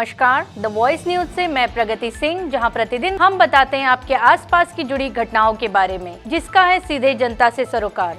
नमस्कार, the voice news से मैं प्रगति सिंह, जहां प्रतिदिन हम बताते हैं आपके आसपास की जुड़ी घटनाओं के बारे में, जिसका है सीधे जनता से सरोकार।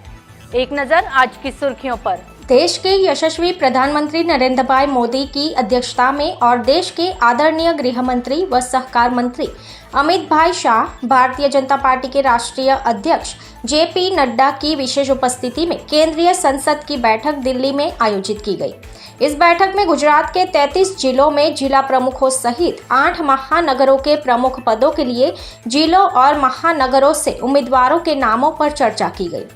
एक नजर आज की सुर्खियों पर। देश के यशस्वी प्रधानमंत्री नरेंद्र भाई मोदी की अध्यक्षता में और देश के आदरणीय गृह मंत्री व सहकार मंत्री अमित भाई शाह, भारतीय जनता पार्टी के राष्ट्रीय अध्यक्ष जेपी नड्डा की विशेष उपस्थिति में केंद्रीय संसद की बैठक दिल्ली में आयोजित की गई। इस बैठक में गुजरात के 33 जिलों में जिला प्रमुखों सहित 8 महानगरों के प्रमुख पदों के लिए जिलों और महानगरों से उम्मीदवारों के नामों पर चर्चा की गई।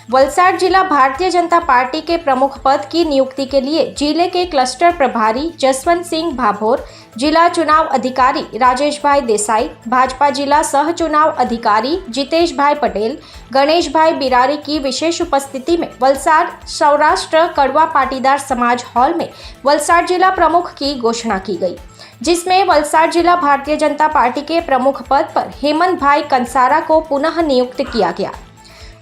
वलसाड जिला भारतीय जनता पार्टी के प्रमुख पद की नियुक्ति के लिए जिले के क्लस्टर प्रभारी जसवंत सिंह भाभोर, जिला चुनाव अधिकारी राजेश भाई देसाई, भाजपा जिला सह चुनाव अधिकारी जितेश भाई पटेल, गणेश भाई बिरारी की विशेष उपस्थिति में वलसाड सौराष्ट्र कड़वा पाटीदार समाज हॉल में वलसाड जिला प्रमुख की घोषणा की गई, जिसमें वलसाड जिला भारतीय जनता पार्टी के प्रमुख पद पर हेमंत भाई कंसारा को पुनः नियुक्त किया गया।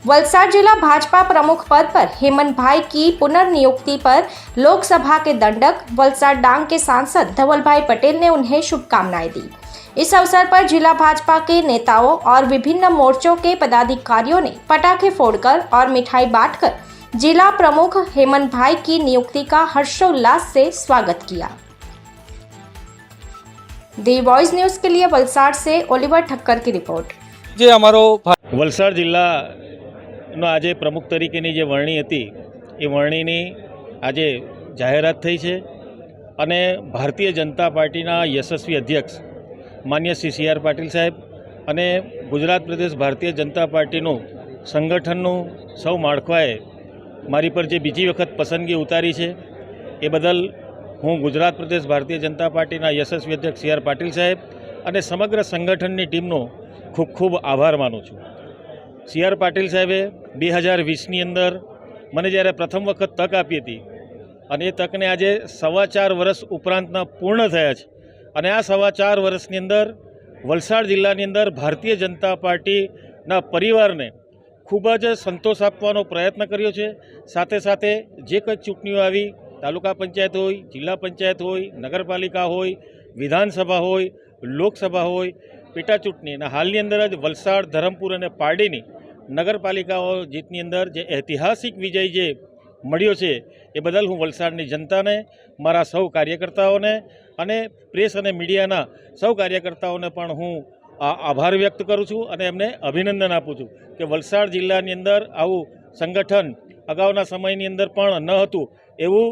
वलसाड जिला भाजपा प्रमुख पद पर हेमंत भाई की पुनर्नियुक्ति पर लोकसभा के दंडक वलसाड डांग के सांसद धवल भाई पटेल ने उन्हें शुभकामनाएं दी। इस अवसर पर जिला भाजपा के नेताओं और विभिन्न मोर्चों के पदाधिकारियों ने पटाखे फोड़कर और मिठाई बांटकर जिला प्रमुख हेमंत भाई की नियुक्ति का हर्षोल्लास से स्वागत किया। दी वॉइस न्यूज के लिए वलसाड से ओलिवर ठक्कर की रिपोर्ट। जे अमारो वलसाड जिल्ला આજે પ્રમુખ તરીકેની જે વરણી હતી એ વરણીની આજે જાહેરાત થઈ છે અને ભારતીય જનતા પાર્ટીના યશસ્વી અધ્યક્ષ માન્ય શ્રી સી આર પાટીલ સાહેબ અને ગુજરાત પ્રદેશ ભારતીય જનતા પાર્ટીનું સંગઠનનું સૌ માળખાએ મારી પર જે બીજી વખત પસંદગી ઉતારી છે એ બદલ હું ગુજરાત પ્રદેશ ભારતીય જનતા પાર્ટીના યશસ્વી અધ્યક્ષ સી આર પાટીલ સાહેબ અને સમગ્ર સંગઠનની ટીમનો ખૂબ ખૂબ આભાર માનું છું। સી આર પાટીલ સાહેબે 2020ની અંદર મને જ્યારે પ્રથમ વખત તક આપી હતી અને એ તકને આજે 4.25 વર્ષ ઉપરાંતના પૂર્ણ થયા છે અને આ 4.25 વર્ષની અંદર વલસાડ જિલ્લાની અંદર ભારતીય જનતા પાર્ટીના પરિવારને ખૂબ જ સંતોષ આપવાનો પ્રયત્ન કર્યો છે। સાથે સાથે જે કંઈ ચૂંટણીઓ આવી, તાલુકા પંચાયત હોય, જિલ્લા પંચાયત હોય, નગરપાલિકા હોય, વિધાનસભા હોય, લોકસભા હોય, પેટા ચૂંટણી અને હાલની અંદર જ વલસાડ, ધરમપુર અને પારડીની નગરપાલિકાઓ જીતની અંદર જે ઐતિહાસિક વિજય જે મળ્યો છે એ બદલ હું વલસાડની જનતાને, મારા સૌ કાર્યકર્તાઓને અને પ્રેસ અને મીડિયાના સૌ કાર્યકર્તાઓને પણ હું આભાર વ્યક્ત કરું છું અને એમને અભિનંદન આપું છું કે વલસાડ જિલ્લાની અંદર આવું સંગઠન અગાઉના સમયની અંદર પણ ન હતું। એવું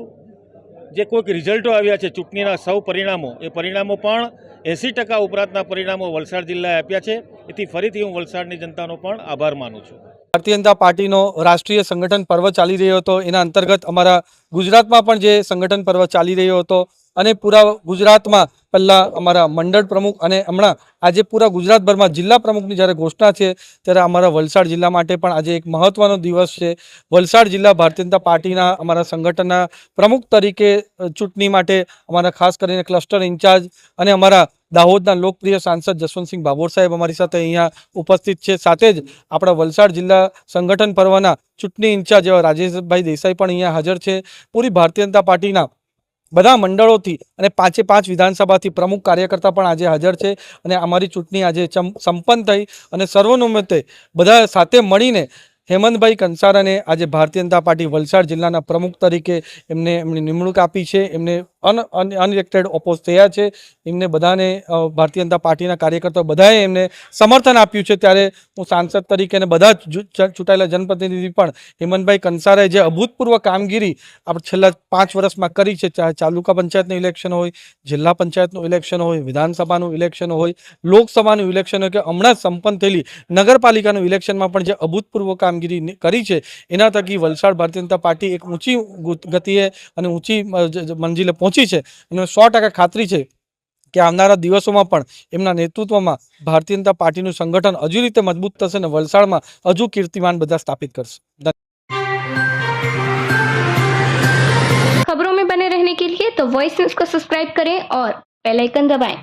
જે કોઈક રિઝલ્ટો આવ્યા છે ચૂંટણીના સૌ પરિણામો, એ પરિણામો પણ 80% ઉપરાંતના પરિણામો વલસાડ જિલ્લાએ આપ્યા છે। એથી ફરીથી હું વલસાડની જનતાનો પણ આભાર માનું છું। ભારતીય જનતા પાર્ટીનો રાષ્ટ્રીય સંગઠન પર્વ ચાલી રહ્યો હતો, એના અંતર્ગત અમારા ગુજરાતમાં પણ જે સંગઠન પર્વ ચાલી રહ્યો હતો અને પૂરા ગુજરાતમાં પહેલાં અમારા મંડળ પ્રમુખ અને હમણાં આજે પૂરા ગુજરાતભરમાં જિલ્લા પ્રમુખની જ્યારે ઘોષણા છે ત્યારે અમારા વલસાડ જિલ્લા માટે પણ આજે એક મહત્વનો દિવસ છે। વલસાડ જિલ્લા ભારતીય જનતા પાર્ટીના અમારા સંગઠનના પ્રમુખ તરીકે ચૂંટણી માટે અમારા ખાસ કરીને ક્લસ્ટર ઇન્ચાર્જ અને અમારા દાહોદના લોકપ્રિય સાંસદ જસવંતસિંહ ભાભોર સાહેબ અમારી સાથે અહીંયા ઉપસ્થિત છે। સાથે જ આપણા વલસાડ જિલ્લા સંગઠન પર્વના ચૂંટણી ઇન્ચાર્જ એવા રાજેશભાઈ દેસાઈ પણ અહીંયા હાજર છે। પૂરી ભારતીય જનતા પાર્ટીના બધા મંડળોથી અને 5 વિધાનસભાથી પ્રમુખ કાર્યકર્તા પણ આજે હાજર છે અને અમારી ચૂંટણી આજે સંપન્ન થઈ અને સર્વોનુમતે બધા સાથે મળીને હેમંતભાઈ કંસારાને આજે ભારતીય જનતા પાર્ટી વલસાડ જિલ્લાના પ્રમુખ તરીકે એમની નિમણૂક આપી છે। એમને અનઇલેક્ટેડ ઓપોઝ થયા છે। એમને બધાને ભારતીય જનતા પાર્ટીના કાર્યકર્તાઓ બધાએ એમને સમર્થન આપ્યું છે। ત્યારે હું સાંસદ તરીકે અને બધા ચૂંટાયેલા જનપ્રતિનિધિ પણ હેમંતભાઈ કંસારાએ જે અભૂતપૂર્વ કામગીરી આપણે છેલ્લા 5 વર્ષમાં કરી છે, ચાહે તાલુકા પંચાયતનું ઇલેક્શન હોય, જિલ્લા પંચાયતનું ઇલેક્શન હોય, વિધાનસભાનું ઇલેક્શન હોય, લોકસભાનું ઇલેક્શન હોય કે હમણાં સંપન્ન થયેલી નગરપાલિકાનું ઇલેક્શનમાં પણ જે અભૂતપૂર્વ કામગીરી કરી છે એના થકી વલસાડ ભારતીય જનતા પાર્ટી એક ઊંચી ગતિએ અને ઊંચી મંજિલે પહોંચી છે અને 100% ખાતરી છે કે આવનારા દિવસોમાં પણ એમના નેતૃત્વમાં ભારતીય જનતા પાર્ટીનું સંગઠન હજુ રીતે મજબૂત થશે અને વલસાડમાં હજુ કીર્તિમાન બધા સ્થાપિત કરશે। खबरों में बने रहने के लिए तो वॉइस न्यूज को सब्सक्राइब करें और बेल आइकन दबाएं।